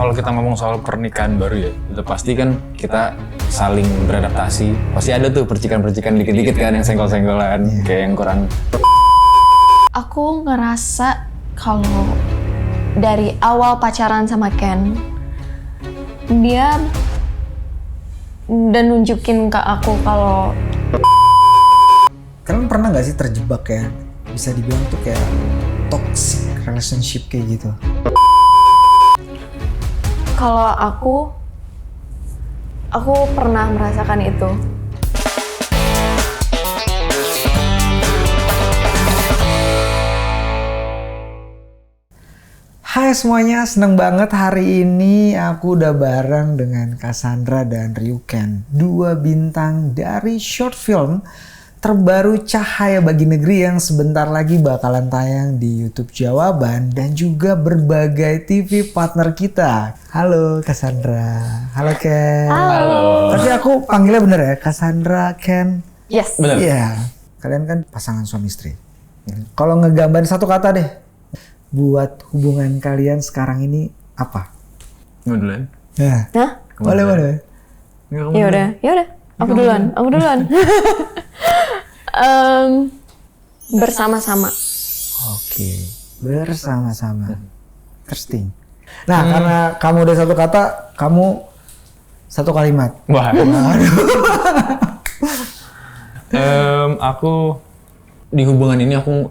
kalau kita ngomong soal pernikahan baru ya, itu pasti kan kita saling beradaptasi. Pasti ada tuh percikan-percikan dikit-dikit kan yang senggol-senggolan, kayak yang kurang. Aku ngerasa kalau dari awal pacaran sama Ken, dia udah nunjukin ke aku kalau kalian pernah nggak sih terjebak ya, bisa dibilang tuh kayak toxic relationship kayak gitu? kalau aku pernah merasakan itu. Hai semuanya, seneng banget hari ini aku udah bareng dengan Cassandra dan Ryuken, dua bintang dari short film terbaru Cahaya Bagi Negeri yang sebentar lagi bakalan tayang di YouTube Jawaban dan juga berbagai TV partner kita. Halo Cassandra, halo Ken. Halo. Tapi aku panggilnya bener ya, Cassandra, Ken. Yes. Bener. Iya, kalian kan pasangan suami istri. Kalau ngegambarin satu kata deh, buat hubungan kalian sekarang ini apa? Mau duluan? Ya, Hah? boleh. Ya udah. Aku duluan. Bersama-sama. Oke, bersama-sama. Interesting. Nah, karena kamu udah satu kata, kamu satu kalimat. Wah. Aku di hubungan ini aku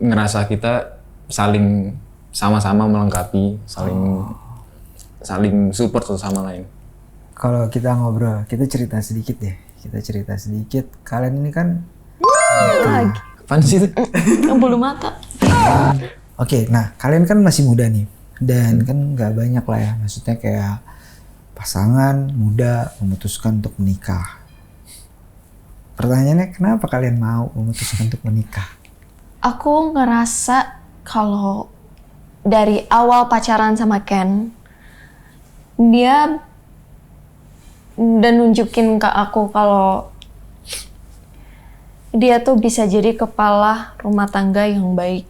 ngerasa kita saling sama-sama melengkapi, saling support satu sama lain. Kalau kita ngobrol, kita cerita sedikit deh. Kalian ini kan Lagi. Apaan sih itu? Bulu mata. Oke, nah kalian kan masih muda nih. Dan kan nggak banyak lah ya. Maksudnya kayak pasangan muda memutuskan untuk menikah. Pertanyaannya, kenapa kalian mau memutuskan untuk menikah? Aku ngerasa kalau dari awal pacaran sama Ken, dia udah nunjukin ke aku kalau dia tuh bisa jadi kepala rumah tangga yang baik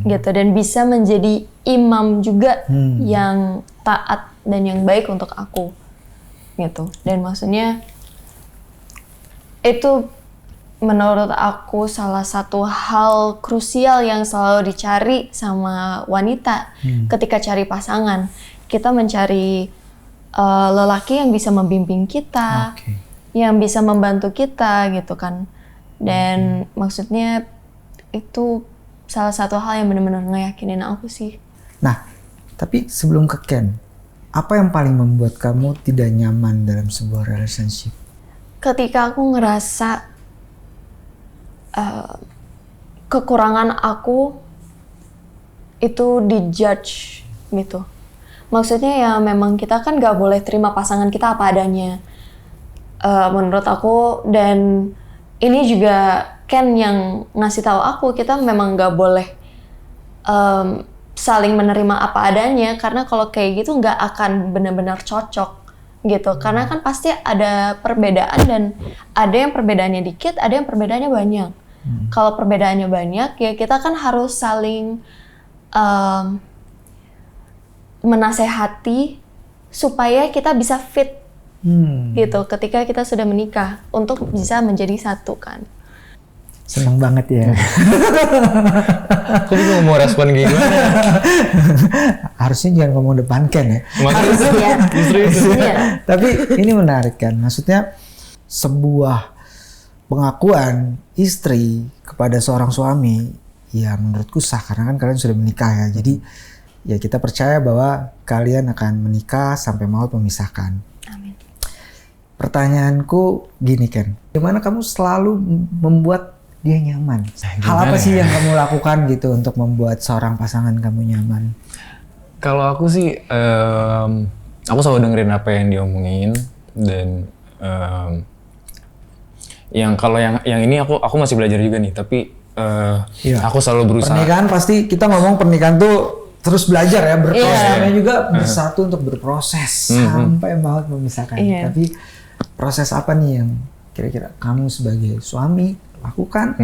gitu, dan bisa menjadi imam juga yang taat dan yang baik untuk aku gitu. Dan maksudnya itu menurut aku salah satu hal krusial yang selalu dicari sama wanita ketika cari pasangan. Kita mencari lelaki yang bisa membimbing kita, yang bisa membantu kita gitu kan. Dan maksudnya itu salah satu hal yang benar-benar ngeyakinin aku sih. Nah, tapi sebelum ke Ken, apa yang paling membuat kamu tidak nyaman dalam sebuah relationship? Ketika aku ngerasa kekurangan aku itu dijudge gitu. Maksudnya ya memang kita kan gak boleh terima pasangan kita apa adanya. Menurut aku, dan ini juga Ken yang ngasih tahu aku, kita memang gak boleh saling menerima apa adanya, karena kalau kayak gitu gak akan benar-benar cocok gitu. Karena kan pasti ada perbedaan, dan ada yang perbedaannya dikit, ada yang perbedaannya banyak. Kalau perbedaannya banyak, ya kita kan harus saling menasehati supaya kita bisa fit gitu ketika kita sudah menikah untuk bisa menjadi satu kan. Seneng banget ya. Aku bingung mau respon gimana. Harusnya jangan ngomong depan Ken ya. Harusnya. Justru itu. Iya. Tapi ini menarik kan, maksudnya sebuah pengakuan istri kepada seorang suami ya menurutku sah, karena kan kalian sudah menikah ya. Jadi ya kita percaya bahwa kalian akan menikah sampai maut memisahkan. Amin. Pertanyaanku gini Ken, gimana kamu selalu membuat dia nyaman? Hal apa sih yang kamu lakukan gitu untuk membuat seorang pasangan kamu nyaman? Kalau aku sih, aku selalu dengerin apa yang diomongin, dan kalau yang ini aku masih belajar juga nih, tapi aku selalu berusaha. Pernikahan pasti kita ngomong pernikahan tuh terus belajar ya, berproses. Namanya juga bersatu untuk berproses sampai maut memisahkan. Tapi proses apa nih yang kira-kira kamu sebagai suami lakukan?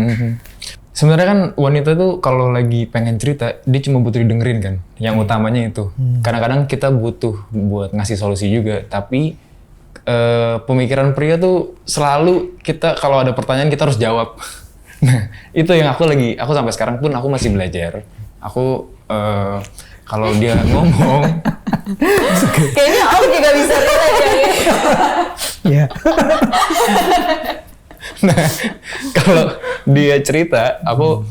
Sebenarnya kan wanita tuh kalau lagi pengen cerita, dia cuma butuh didengerin kan. Yang utamanya itu. Kadang-kadang kita butuh buat ngasih solusi juga, tapi pemikiran pria tuh selalu kita kalau ada pertanyaan kita harus jawab. Nah, itu yang aku sampai sekarang pun aku masih belajar. Aku kalau dia ngomong, Kayaknya Om juga bisa relate ya. Iya. nah kalau dia cerita, aku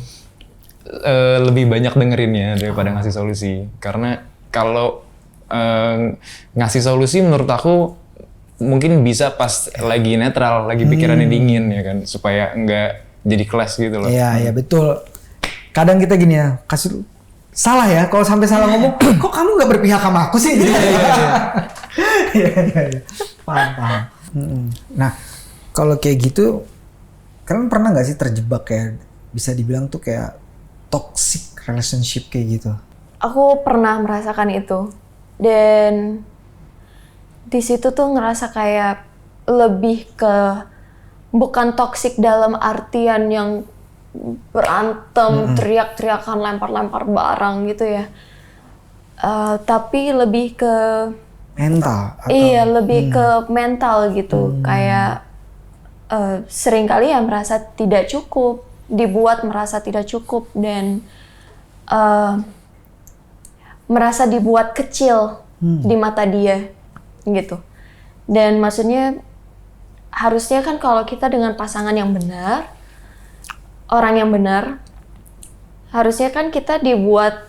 lebih banyak dengerinnya daripada ngasih solusi. Karena kalau ngasih solusi menurut aku mungkin bisa pas lagi netral, lagi pikirannya dingin ya kan, supaya nggak jadi kelas gitu loh. Iya, betul. Kadang kita gini ya, salah ya kalau sampai salah ngomong, kok kamu nggak berpihak sama aku sih? Iya. Paham. Nah, kalau kayak gitu, kalian pernah nggak sih terjebak kayak bisa dibilang tuh kayak toxic relationship kayak gitu? Aku pernah merasakan itu, dan di situ tuh ngerasa kayak lebih ke bukan toxic dalam artian yang berantem, teriak-teriakan, lempar-lempar barang gitu ya. Tapi lebih ke Mental? Atau? iya, lebih ke mental gitu. Kayak seringkali ya merasa tidak cukup, dibuat merasa tidak cukup, dan merasa dibuat kecil di mata dia gitu. Dan maksudnya harusnya kan kalau kita dengan pasangan yang benar, orang yang benar, harusnya kan kita dibuat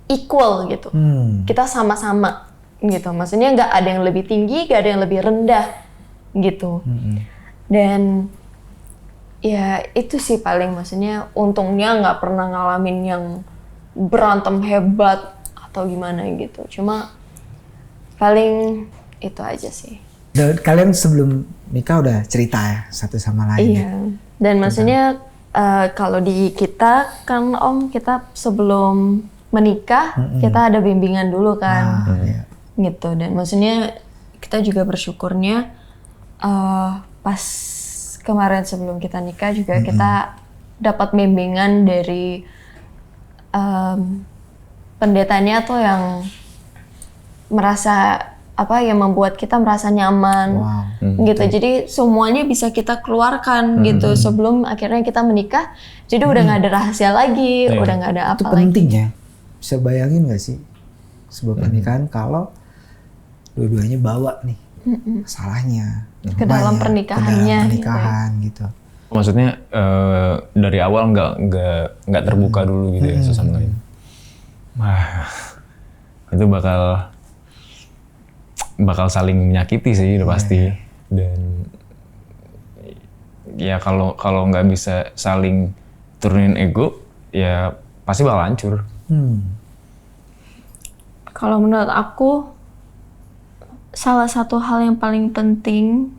equal gitu. Kita sama-sama gitu. Maksudnya nggak ada yang lebih tinggi, nggak ada yang lebih rendah gitu. Dan ya itu sih paling, maksudnya untungnya nggak pernah ngalamin yang berantem hebat atau gimana gitu. Cuma paling itu aja sih. Dan kalian sebelum nikah udah cerita ya satu sama lain? Iya. Dan maksudnya kalau di kita kan Om, kita sebelum menikah kita ada bimbingan dulu kan, gitu. Dan maksudnya kita juga bersyukurnya pas kemarin sebelum kita nikah juga kita dapat bimbingan dari pendetanya tuh yang merasa yang membuat kita merasa nyaman, gitu. Jadi semuanya bisa kita keluarkan gitu sebelum akhirnya kita menikah. Jadi udah nggak ada rahasia lagi, udah nggak ada apa lagi. Itu penting ya. Bisa bayangin nggak sih sebuah pernikahan kalau dua-duanya bawa nih masalahnya ke dalam pernikahannya, gitu. Maksudnya dari awal nggak terbuka dulu gitu ya sesama lain. Wah, itu bakal saling menyakiti sih udah pasti. Dan ya kalau nggak bisa saling turunin ego, ya pasti bakal hancur. Kalau menurut aku salah satu hal yang paling penting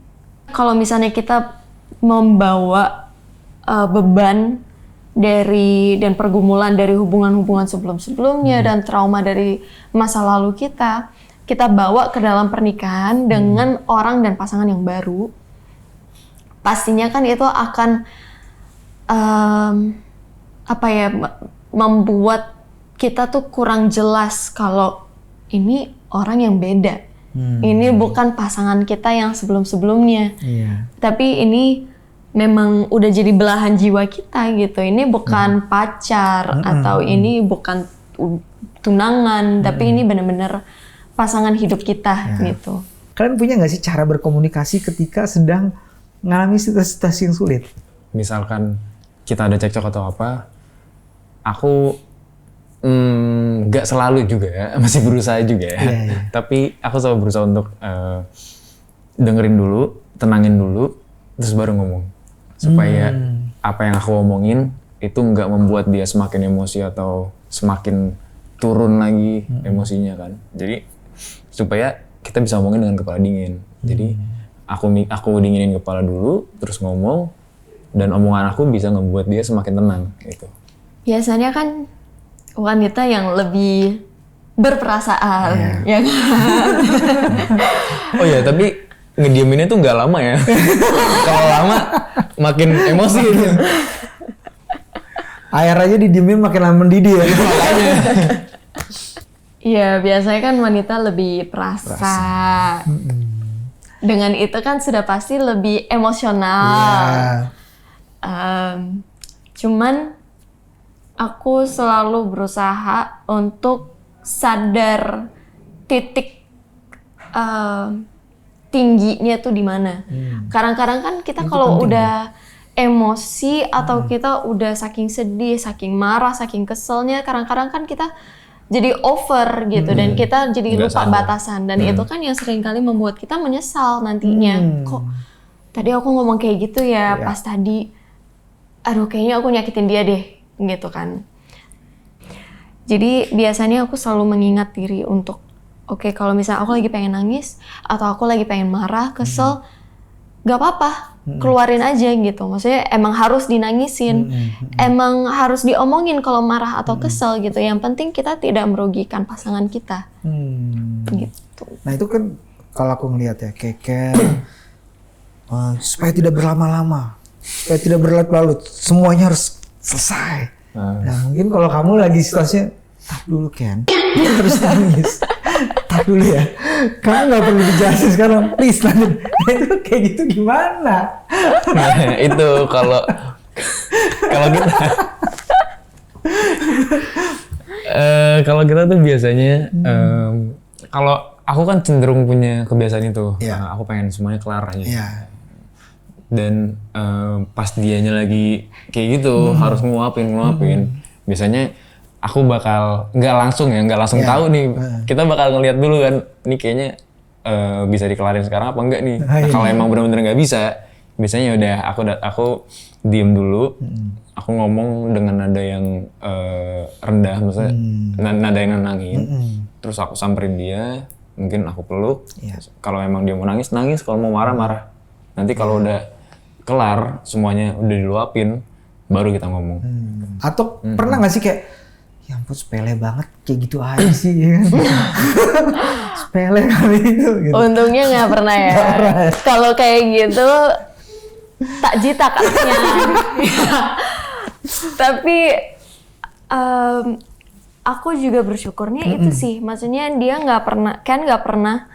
kalau misalnya kita membawa beban dan pergumulan dari hubungan-hubungan sebelum-sebelumnya dan trauma dari masa lalu kita bawa ke dalam pernikahan dengan orang dan pasangan yang baru, pastinya kan itu akan membuat kita tuh kurang jelas kalau ini orang yang beda. Ini bukan pasangan kita yang sebelum-sebelumnya. Tapi ini memang udah jadi belahan jiwa kita gitu. Ini bukan pacar atau ini bukan tunangan, tapi ini benar-benar pasangan hidup kita gitu. Kalian punya nggak sih cara berkomunikasi ketika sedang mengalami situasi yang sulit? Misalkan kita ada cekcok atau apa, aku nggak selalu juga ya, masih berusaha juga ya. Tapi aku selalu berusaha untuk dengerin dulu, tenangin dulu, terus baru ngomong. Supaya apa yang aku omongin itu nggak membuat dia semakin emosi atau semakin turun lagi emosinya kan. Jadi supaya kita bisa ngomongin dengan kepala dingin. Jadi aku dinginin kepala dulu, terus ngomong, dan omongan aku bisa ngebuat dia semakin tenang gitu. Biasanya kan wanita yang lebih berperasaan, ya kan? Oh ya, tapi ngedieminnya tuh nggak lama ya. Kalau lama makin emosi gitu. Air aja didiemin makin lama mendidih ya. Makanya. Iya, biasanya kan wanita lebih perasa. Dengan itu kan sudah pasti lebih emosional. Cuman aku selalu berusaha untuk sadar titik tingginya tuh di mana. Kadang-kadang kan kita kalau udah emosi atau kita udah saking sedih, saking marah, saking keselnya, kadang-kadang kan kita jadi over gitu dan kita jadi Nggak lupa sadar. batasan dan itu kan yang sering kali membuat kita menyesal nantinya. Kok tadi aku ngomong kayak gitu ya pas tadi, aduh kayaknya aku nyakitin dia deh gitu kan. Jadi biasanya aku selalu mengingat diri untuk oke, kalau misalnya aku lagi pengen nangis atau aku lagi pengen marah, kesel, gak apa-apa, keluarin aja gitu. Maksudnya emang harus dinangisin, emang harus diomongin kalau marah atau kesel gitu. Yang penting kita tidak merugikan pasangan kita. Gitu. Nah itu kan kalau aku ngelihat ya Keke supaya tidak berlama-lama, supaya tidak berlarut-larut, semuanya harus selesai. Nah mungkin kalau kamu lagi situasinya, tak dulu Ken, harus nangis. Tak dulu ya, kamu nggak perlu dijelasin sekarang, please lanjut. Nah, itu kayak gitu gimana? Nah, itu kalau kita kalau kita tuh biasanya kalau aku kan cenderung punya kebiasaan itu. Aku pengen semuanya kelar aja. Dan pas dianya lagi kayak gitu harus nguapin. Biasanya aku bakal nggak langsung tahu nih. Kita bakal ngeliat dulu kan, ini kayaknya bisa dikelarin sekarang apa enggak nih. Nah, kalau emang benar-benar nggak bisa, biasanya udah aku diem dulu. Aku ngomong dengan nada yang rendah, maksudnya nada yang nenangin. Terus aku samperin dia, mungkin aku peluk. Kalau emang dia mau nangis, kalau mau marah. Nanti kalau udah kelar, semuanya udah diluapin, baru kita ngomong. Atau pernah nggak sih kayak, ya ampun sepele banget, kayak gitu aja sih ya kan? Sepele kali itu gitu. Untungnya nggak pernah ya. Kalau kayak gitu, tak jita katanya. Tapi aku juga bersyukurnya itu sih. Maksudnya dia nggak pernah.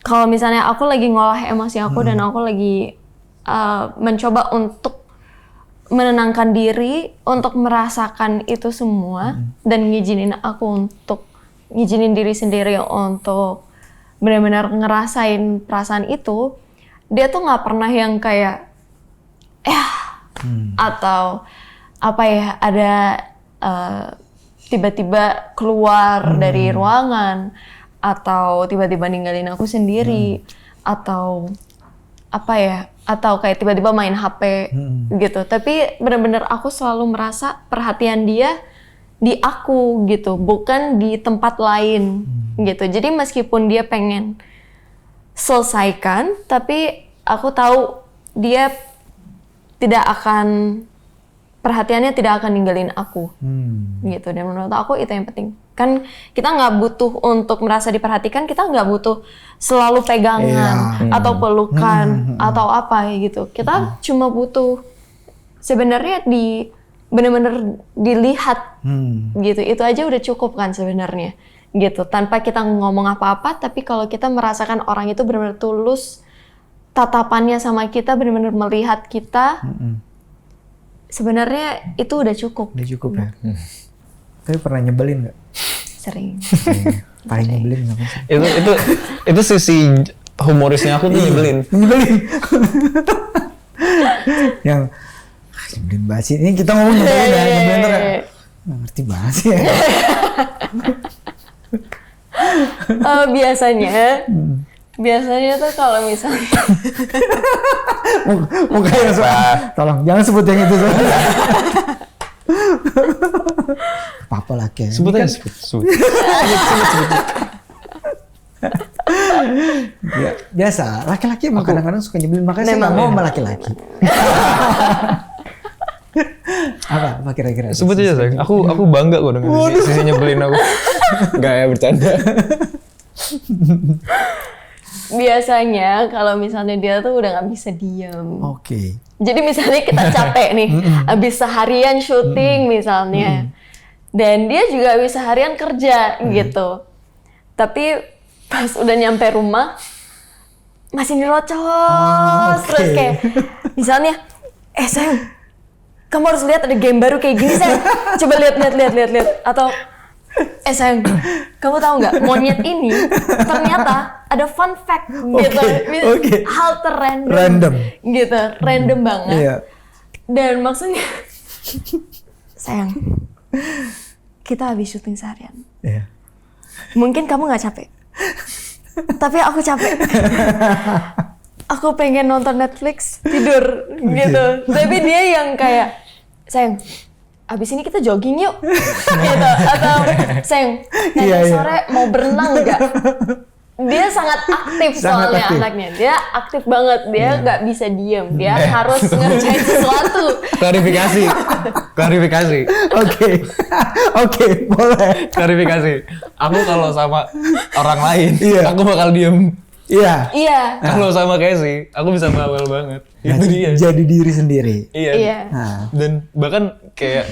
Kalau misalnya aku lagi ngolah emosi aku dan aku lagi mencoba untuk menenangkan diri untuk merasakan itu semua dan ngizinin diri sendiri untuk benar-benar ngerasain perasaan itu, dia tuh nggak pernah yang kayak atau apa ya ada tiba-tiba keluar dari ruangan atau tiba-tiba ninggalin aku sendiri atau apa ya, atau kayak tiba-tiba main HP gitu. Tapi benar-benar aku selalu merasa perhatian dia di aku gitu, bukan di tempat lain gitu. Jadi meskipun dia pengen selesaikan, tapi aku tahu dia perhatiannya tidak akan ninggalin aku gitu. Dan menurut aku itu yang penting. Kan kita nggak butuh untuk merasa diperhatikan, kita nggak butuh selalu pegangan atau pelukan atau apa gitu. Kita cuma butuh sebenarnya benar-benar dilihat gitu. Itu aja udah cukup kan sebenarnya gitu. Tanpa kita ngomong apa-apa, tapi kalau kita merasakan orang itu benar-benar tulus, tatapannya sama kita benar-benar melihat kita, sebenarnya itu udah cukup. Udah cukup ya. Tapi pernah nyebelin nggak? Sering. Paling nyebelin apa sih? Itu sisi humorisnya aku tuh nyebelin. Yang nyebelin banget sih. Ini kita ngomong nyebelin ya, nyebelin tuh kayak nggak ngerti banget sih ya. Biasanya tuh kalau misalnya mukanya tolong jangan sebut yang itu. Apa lah Ken? Sebut aja, sebut. Ya, biasa, laki-laki emang kadang-kadang suka nyebelin, makanya saya nggak mau sama laki-laki. Apa kira-kira? Sebut aja sayang. Aku bangga kok dengan sisi nyebelin aku. Gak ya, bercanda. biasanya kalau misalnya dia tuh udah nggak bisa diem. Oke. Jadi misalnya kita capek nih, habis seharian syuting misalnya, dan dia juga habis seharian kerja gitu. Tapi pas udah nyampe rumah masih nyerocos terus kayak misalnya, sayang, kamu harus lihat ada game baru kayak gini sayang, coba lihat atau sayang, kamu tahu nggak monyet ini ternyata ada fun fact gitu, hal random gitu, random banget. Iya. Dan maksudnya, sayang, kita habis syuting seharian. Iya. Mungkin kamu nggak capek, tapi aku capek. Aku pengen nonton Netflix, tidur gitu. Tapi dia yang kayak, sayang, abis ini kita jogging yuk, gitu. Atau sayang, nanti sore mau berenang nggak? Dia sangat aktif soalnya anaknya. Dia aktif banget. Dia nggak bisa diem. Dia harus ngerjain sesuatu. Klarifikasi. Oke, boleh. Klarifikasi. Aku kalau sama orang lain, aku bakal diem. Iya. Kalau sama Casey, aku bisa bawel banget. Itu dia. Jadi diri sendiri. Iya. Dan bahkan kayak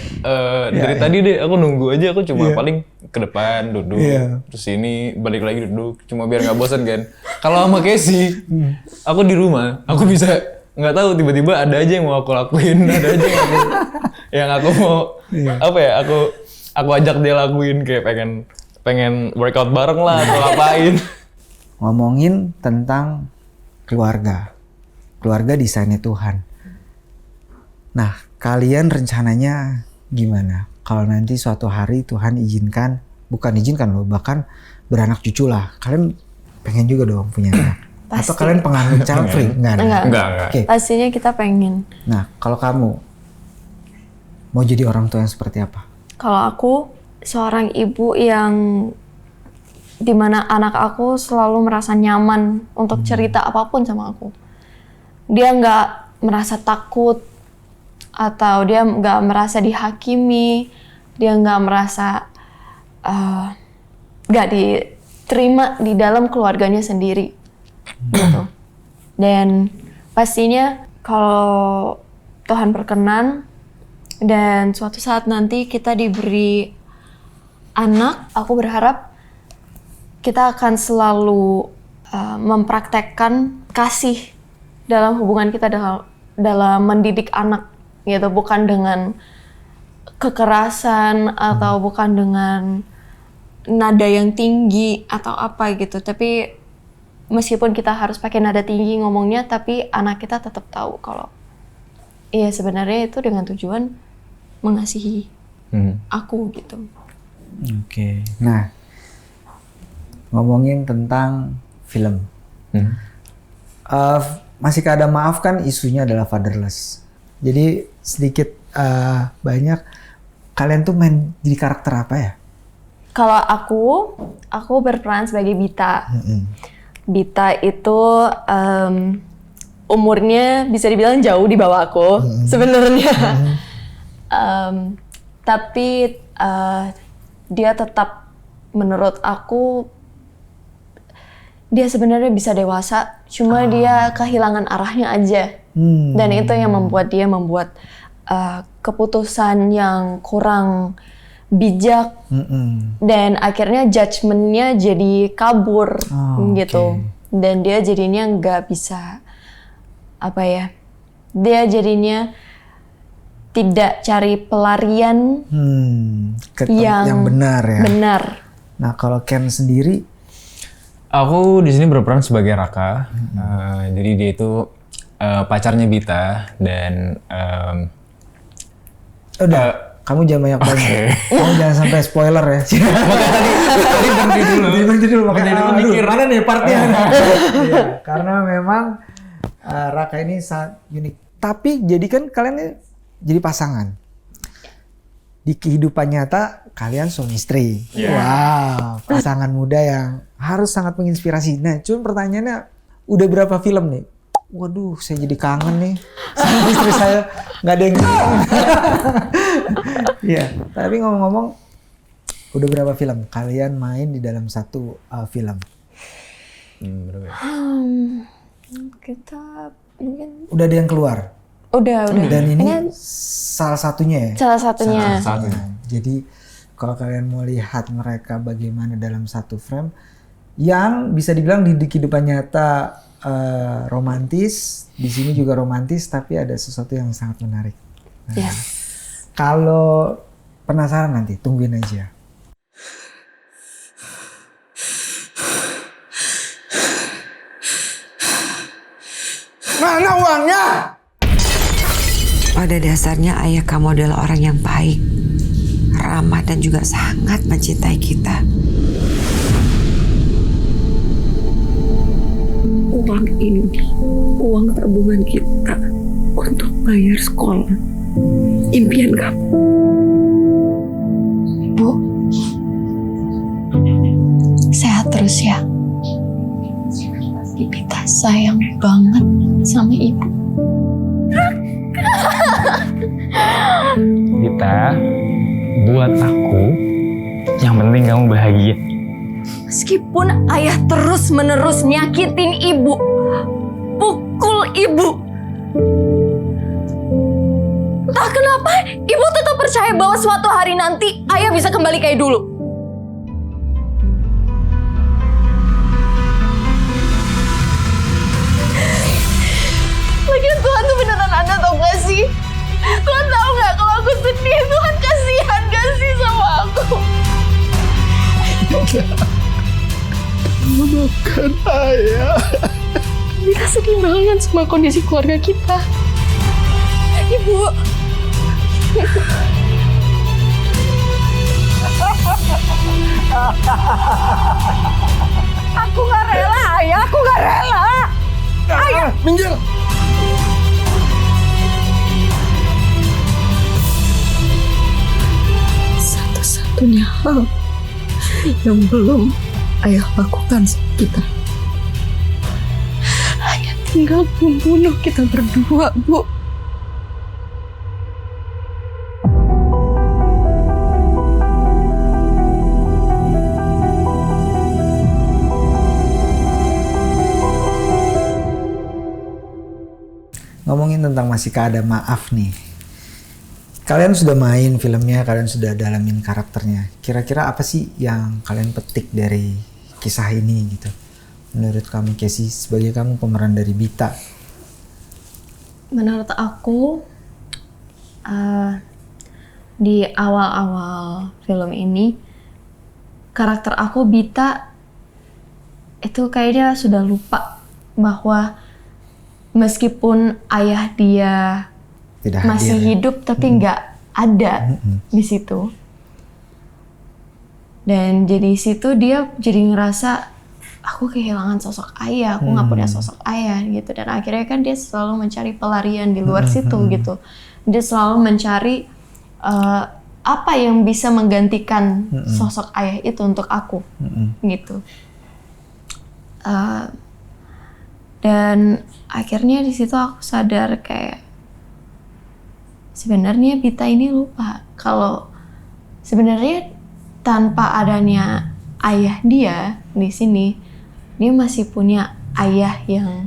dari tadi deh aku nunggu aja, aku cuma paling ke depan duduk, terus ini balik lagi duduk, cuma biar nggak bosan kan. Kalau sama Casey, aku di rumah, aku bisa nggak tahu tiba-tiba ada aja yang mau aku lakuin, ada aja yang aku mau apa ya, aku ajak dia lakuin, kayak pengen workout bareng lah atau ngapain. Ngomongin tentang keluarga desainnya Tuhan. Nah, kalian rencananya gimana? Kalau nanti suatu hari Tuhan bukan izinkan loh, bahkan beranak cucu lah. Kalian pengen juga dong punya anak? Pasti. Atau kalian penganut child free? Enggak. Okay. Pastinya kita pengen. Nah, kalau kamu mau jadi orang tua yang seperti apa? Kalau aku seorang ibu yang dimana anak aku selalu merasa nyaman untuk cerita apapun sama aku. Dia nggak merasa takut, atau dia nggak merasa dihakimi, dia nggak merasa nggak diterima di dalam keluarganya sendiri, gitu. Dan pastinya kalau Tuhan berkenan dan suatu saat nanti kita diberi anak, aku berharap kita akan selalu mempraktekkan kasih dalam hubungan kita dalam mendidik anak, gitu. Bukan dengan kekerasan atau bukan dengan nada yang tinggi atau apa gitu. Tapi meskipun kita harus pakai nada tinggi ngomongnya, tapi anak kita tetap tahu kalau iya sebenarnya itu dengan tujuan mengasihi aku gitu. Oke. Nah, ngomongin tentang film. Masih kada maaf kan isunya adalah fatherless. Jadi sedikit banyak kalian tuh main jadi karakter apa ya? Kalau aku berperan sebagai Bita. Bita itu umurnya bisa dibilang jauh di bawah aku sebenarnya. Tapi dia tetap menurut aku dia sebenarnya bisa dewasa, cuma dia kehilangan arahnya aja. Dan itu yang membuat dia membuat keputusan yang kurang bijak, dan akhirnya judgement-nya jadi kabur gitu. Dan dia jadinya nggak bisa dia jadinya tidak cari pelarian yang benar ya. Benar. Nah, kalau Ken sendiri, aku di sini berperan sebagai Raka. Jadi dia itu pacarnya Bita dan kamu jangan banyak banget. Kamu jangan sampai spoiler ya. Makanya tadi berhenti dulu. Makanya aku mikir mana nih partnya. Ya, karena memang Raka ini sangat unik. Tapi jadi kan kalian ini jadi pasangan. Di kehidupan nyata kalian suami istri. Wow, pasangan muda yang harus sangat menginspirasi. Nah, cuma pertanyaannya udah berapa film nih? Waduh, saya jadi kangen nih sama istri saya, nggak ada yang Iya, tapi ngomong-ngomong, udah berapa film kalian main di dalam satu film? Berapa ya? Kita mungkin Udah ada yang keluar. udah. Dan ini salah satunya ya. Salah satunya. Jadi kalau kalian mau lihat mereka bagaimana dalam satu frame yang bisa dibilang di kehidupan nyata romantis, di sini juga romantis, tapi ada sesuatu yang sangat menarik. Nah, Yes. kalau penasaran nanti tungguin aja. Mana uangnya? Pada dasarnya ayah kamu adalah orang yang baik, ramah dan juga sangat mencintai kita. Uang ini, uang tabungan kita untuk bayar sekolah. Impian kamu. Bu, sehat terus ya. Bita sayang banget sama ibu. Kita, buat aku, yang penting kamu bahagia. Meskipun ayah terus-menerus nyakitin ibu, pukul ibu. Entah kenapa ibu tetap percaya bahwa suatu hari nanti ayah bisa kembali kayak dulu. Lagian Tuhan tuh beneran ada tau gak sih? Tuhan tahu gak kalau aku sedih, Tuhan kasihan gak sih sama aku? Maafkan ayah. Kita sedih banget sama kondisi keluarga kita. Ibu. Aku gak rela, ayah. Aku gak rela. Ayah, minggir. Satu-satunya hal yang belum ayah lakukan sama kita hanya tinggal membunuh kita berdua, Bu. Ngomongin tentang Masih Ada Maaf nih. Kalian sudah main filmnya, kalian sudah dalamin karakternya. Kira-kira apa sih yang kalian petik dari kisah ini gitu? Menurut kamu Casey, sebagai kamu pemeran dari Bita. Menurut aku, di awal-awal film ini, karakter aku Bita itu kayaknya sudah lupa bahwa meskipun ayah dia Tidak masih hadir, ya? hidup tapi nggak ada di situ. Dan jadi situ dia jadi ngerasa aku kehilangan sosok ayah, aku nggak punya sosok ayah gitu. Dan akhirnya kan dia selalu mencari pelarian di luar situ gitu. Dia selalu mencari apa yang bisa menggantikan sosok ayah itu untuk aku gitu. Dan akhirnya di situ aku sadar kayak sebenarnya Bita ini lupa kalau sebenarnya tanpa adanya ayah dia di sini, dia masih punya ayah yang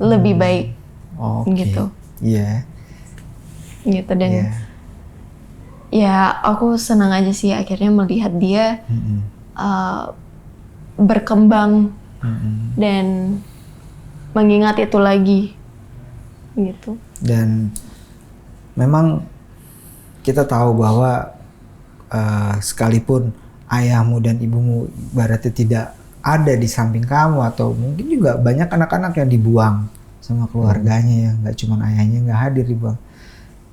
lebih baik. Gitu. Iya. Gitu dan ya aku senang aja sih akhirnya melihat dia berkembang dan mengingat itu lagi gitu. Dan memang kita tahu bahwa sekalipun ayahmu dan ibumu ibaratnya tidak ada di samping kamu, atau mungkin juga banyak anak-anak yang dibuang sama keluarganya, yang nggak cuma ayahnya nggak hadir, dibuang.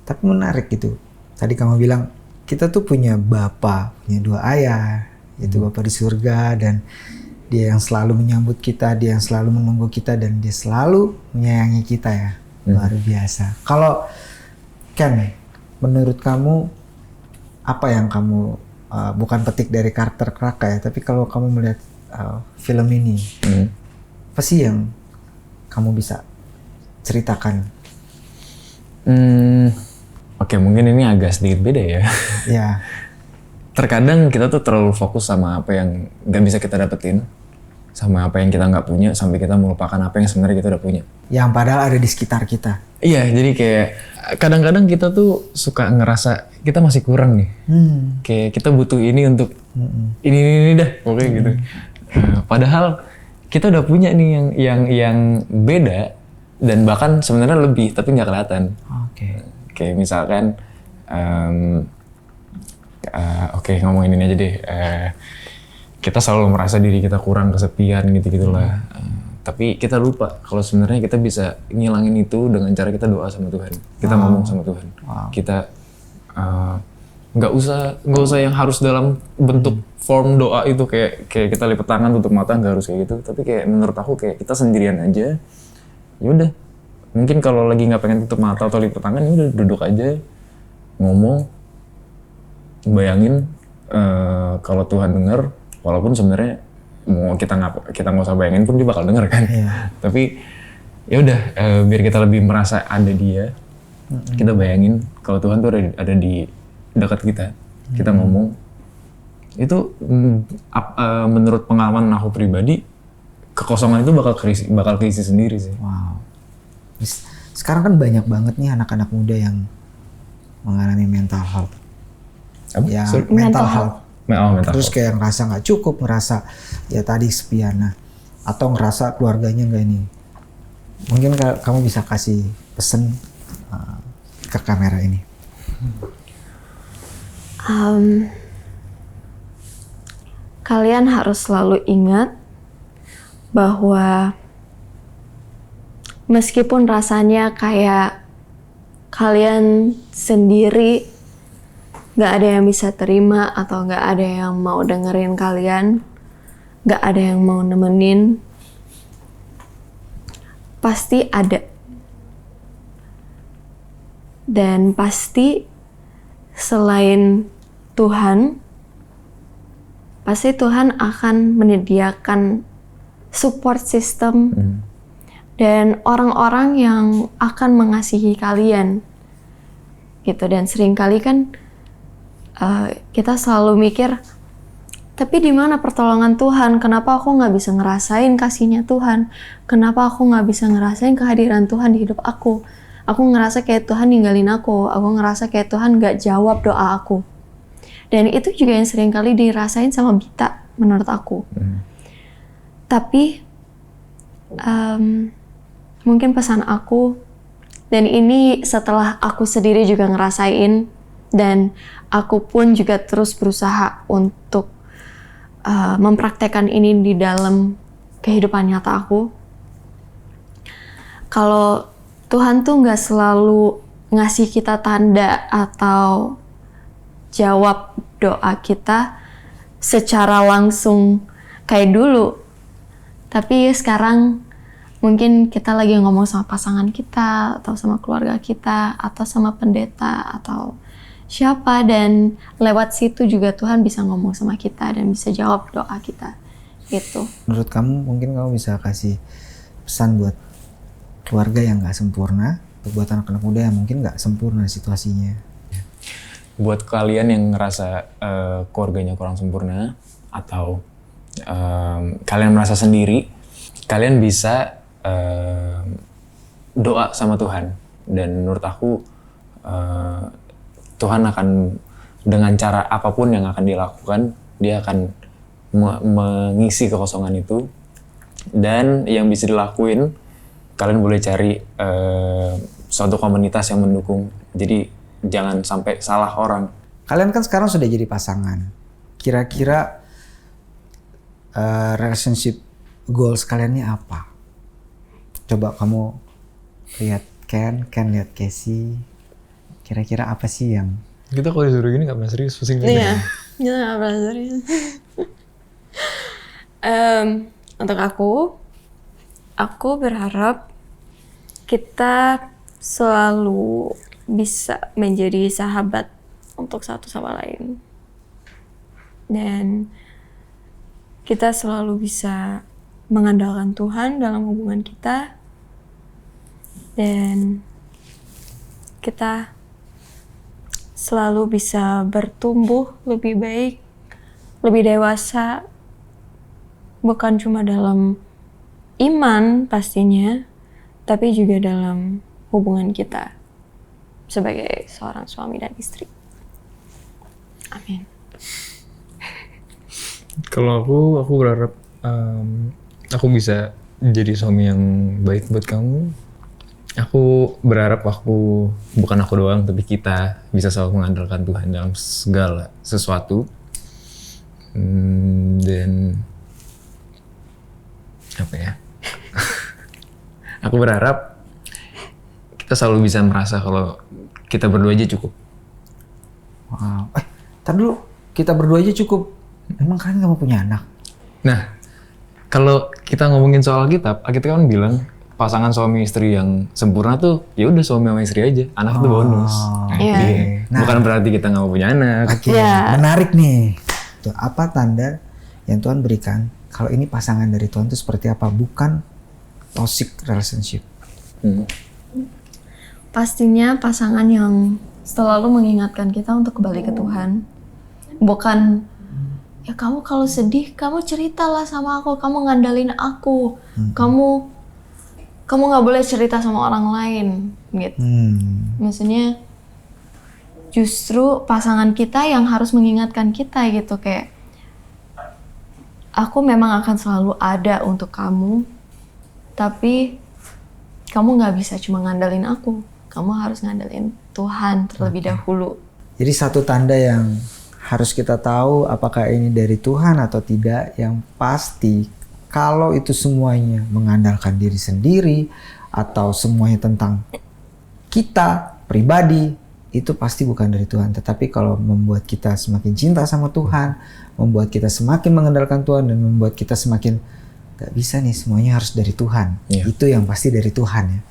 Tapi menarik gitu. Tadi kamu bilang kita tuh punya bapak, punya dua ayah, yaitu Bapak di surga, dan dia yang selalu menyambut kita, dia yang selalu menunggu kita, dan dia selalu menyayangi kita ya. Luar biasa. Kalau Ken, menurut kamu apa yang kamu bukan petik dari karakter Raka ya, tapi kalau kamu melihat film ini, apa sih yang kamu bisa ceritakan? Oke, mungkin ini agak sedikit beda ya. Ya. Terkadang kita tuh terlalu fokus sama apa yang nggak bisa kita dapetin. sama apa yang kita nggak punya sampai kita melupakan apa yang sebenarnya kita udah punya. Yang padahal ada di sekitar kita. Iya, jadi kayak kadang-kadang kita tuh suka ngerasa kita masih kurang nih. Kayak kita butuh ini untuk ini dah, pokoknya gitu. Padahal kita udah punya nih yang beda dan bahkan sebenarnya lebih, tapi nggak kelihatan. Kayak misalkan, ngomongin ini aja deh. Kita selalu merasa diri kita kurang, kesepian gitu-gitulah. Tapi kita lupa kalau sebenarnya kita bisa ngilangin itu dengan cara kita doa sama Tuhan. Kita ngomong sama Tuhan. Kita nggak usah yang harus dalam bentuk form doa itu kayak kita lipat tangan tutup mata, nggak harus kayak gitu. Tapi kayak menurut aku kayak kita sendirian aja. Ya udah. Mungkin kalau lagi nggak pengen tutup mata atau lipat tangan, ya udah duduk aja, ngomong, bayangin kalau Tuhan dengar. Walaupun sebenarnya mau kita nggak usah bayangin pun dia bakal denger kan. Tapi ya udah biar kita lebih merasa ada dia, kita bayangin kalau Tuhan tuh ada di dekat kita. Kita ngomong itu menurut pengalaman aku pribadi, kekosongan itu bakal keisi sendiri sih. Wow. Sekarang kan banyak banget nih anak-anak muda yang mengalami mental health. Mental health. Terus kayak ngerasa nggak cukup, ngerasa ya tadi sepiana, atau ngerasa keluarganya nggak ini. Mungkin kamu bisa kasih pesan ke kamera ini. Kalian harus selalu ingat bahwa meskipun rasanya kayak kalian sendiri gak ada yang bisa terima atau gak ada yang mau dengerin kalian, gak ada yang mau nemenin, pasti ada. Dan pasti selain Tuhan, pasti Tuhan akan menyediakan support system dan orang-orang yang akan mengasihi kalian gitu. Dan seringkali kan kita selalu mikir, tapi di mana pertolongan Tuhan? Kenapa aku nggak bisa ngerasain kasihnya Tuhan? Kenapa aku nggak bisa ngerasain kehadiran Tuhan di hidup aku? Aku ngerasa kayak Tuhan ninggalin aku. Aku ngerasa kayak Tuhan nggak jawab doa aku. Dan itu juga yang seringkali dirasain sama Bita, menurut aku. Tapi mungkin pesan aku, dan ini setelah aku sendiri juga ngerasain, dan aku pun juga terus berusaha untuk mempraktekkan ini di dalam kehidupan nyata aku. Kalau Tuhan tuh nggak selalu ngasih kita tanda atau jawab doa kita secara langsung kayak dulu. Tapi sekarang mungkin kita lagi ngomong sama pasangan kita, atau sama keluarga kita, atau sama pendeta, atau siapa, dan lewat situ juga Tuhan bisa ngomong sama kita dan bisa jawab doa kita gitu. Menurut kamu, mungkin kamu bisa kasih pesan buat keluarga yang nggak sempurna, buat anak-anak muda yang mungkin nggak sempurna situasinya. Buat kalian yang ngerasa keluarganya kurang sempurna atau kalian merasa sendiri, kalian bisa doa sama Tuhan. Dan menurut aku Tuhan akan dengan cara apapun yang akan dilakukan, dia akan mengisi kekosongan itu. Dan yang bisa dilakuin, kalian boleh cari suatu komunitas yang mendukung. Jadi jangan sampai salah orang. Kalian kan sekarang sudah jadi pasangan. Kira-kira relationship goals kalian ini apa? Coba kamu lihat Ken lihat Casey. Kira-kira apa sih yang... Kita kalau disuruh gini gak pernah serius, pusing juga. Iya, kita gak pernah serius. Untuk aku berharap kita selalu bisa menjadi sahabat untuk satu sama lain. Dan kita selalu bisa mengandalkan Tuhan dalam hubungan kita. Dan kita selalu bisa bertumbuh lebih baik, lebih dewasa, Bukan cuma dalam iman pastinya, tapi juga dalam hubungan kita sebagai seorang suami dan istri. Amin. Kalau aku berharap aku bisa jadi suami yang baik buat kamu. Aku berharap bukan aku doang, tapi kita bisa selalu mengandalkan Tuhan dalam segala sesuatu. Dan apa ya? Aku berharap kita selalu bisa merasa kalau kita berdua aja cukup. Wow. Tar dulu, kita berdua aja cukup. Emang kalian gak mau punya anak? Nah, kalau kita ngomongin soal Alkitab kan bilang pasangan suami istri yang sempurna tuh ya udah suami sama istri aja, anak itu bonus. Bukan berarti kita nggak mau punya anak. Oke, menarik nih. Tuh, apa tanda yang Tuhan berikan kalau ini pasangan dari Tuhan itu seperti apa? Bukan toxic relationship. Pastinya pasangan yang selalu mengingatkan kita untuk kembali ke Tuhan. Bukan, ya kamu kalau sedih, kamu ceritalah sama aku, kamu ngandalin aku, kamu nggak boleh cerita sama orang lain, gitu. Maksudnya justru pasangan kita yang harus mengingatkan kita gitu, kayak aku memang akan selalu ada untuk kamu, tapi kamu nggak bisa cuma ngandalin aku, kamu harus ngandalin Tuhan terlebih dahulu. Jadi satu tanda yang harus kita tahu apakah ini dari Tuhan atau tidak, yang pasti kalau itu semuanya mengandalkan diri sendiri atau semuanya tentang kita pribadi, itu pasti bukan dari Tuhan. Tetapi kalau membuat kita semakin cinta sama Tuhan, membuat kita semakin mengandalkan Tuhan, dan membuat kita semakin gak bisa nih semuanya harus dari Tuhan, itu yang pasti dari Tuhan ya.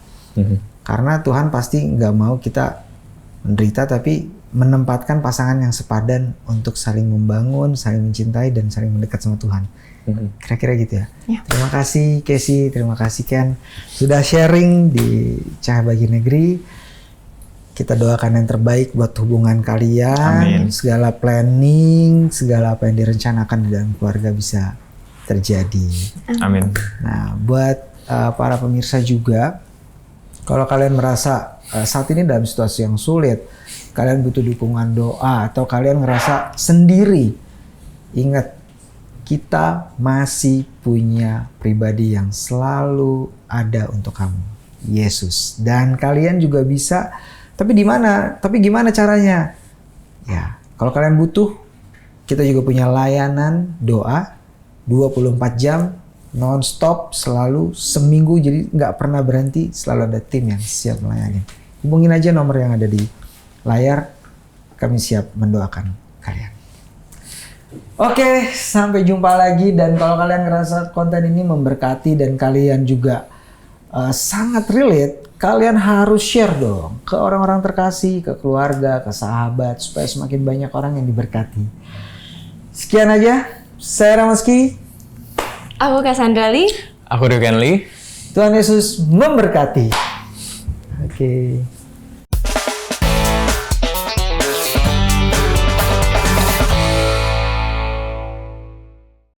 Karena Tuhan pasti gak mau kita menderita, tapi menempatkan pasangan yang sepadan untuk saling membangun, saling mencintai, dan saling mendekat sama Tuhan. Kira-kira gitu ya. Terima kasih Casey, terima kasih Ken sudah sharing di Cahaya Bagi Negeri. Kita doakan yang terbaik buat hubungan kalian. Amin. Segala planning, segala apa yang direncanakan di dalam keluarga bisa terjadi. Amin. Nah, buat para pemirsa juga, kalau kalian merasa saat ini dalam situasi yang sulit, kalian butuh dukungan doa, atau kalian ngerasa sendiri, ingat, kita masih punya pribadi yang selalu ada untuk kamu, Yesus. Dan kalian juga bisa, tapi di mana? Tapi gimana caranya? Ya, kalau kalian butuh, kita juga punya layanan doa 24 jam non-stop, selalu seminggu, jadi nggak pernah berhenti, selalu ada tim yang siap melayani. Hubungin aja nomor yang ada di layar, kami siap mendoakan kalian. Oke, sampai jumpa lagi. Dan kalau kalian ngerasa konten ini memberkati dan kalian juga sangat relate, kalian harus share dong ke orang-orang terkasih, ke keluarga, ke sahabat, supaya semakin banyak orang yang diberkati. Sekian aja, saya Ramaski. Aku Cassandra Lee. Aku Ryuken Lee. Tuhan Yesus memberkati. Oke.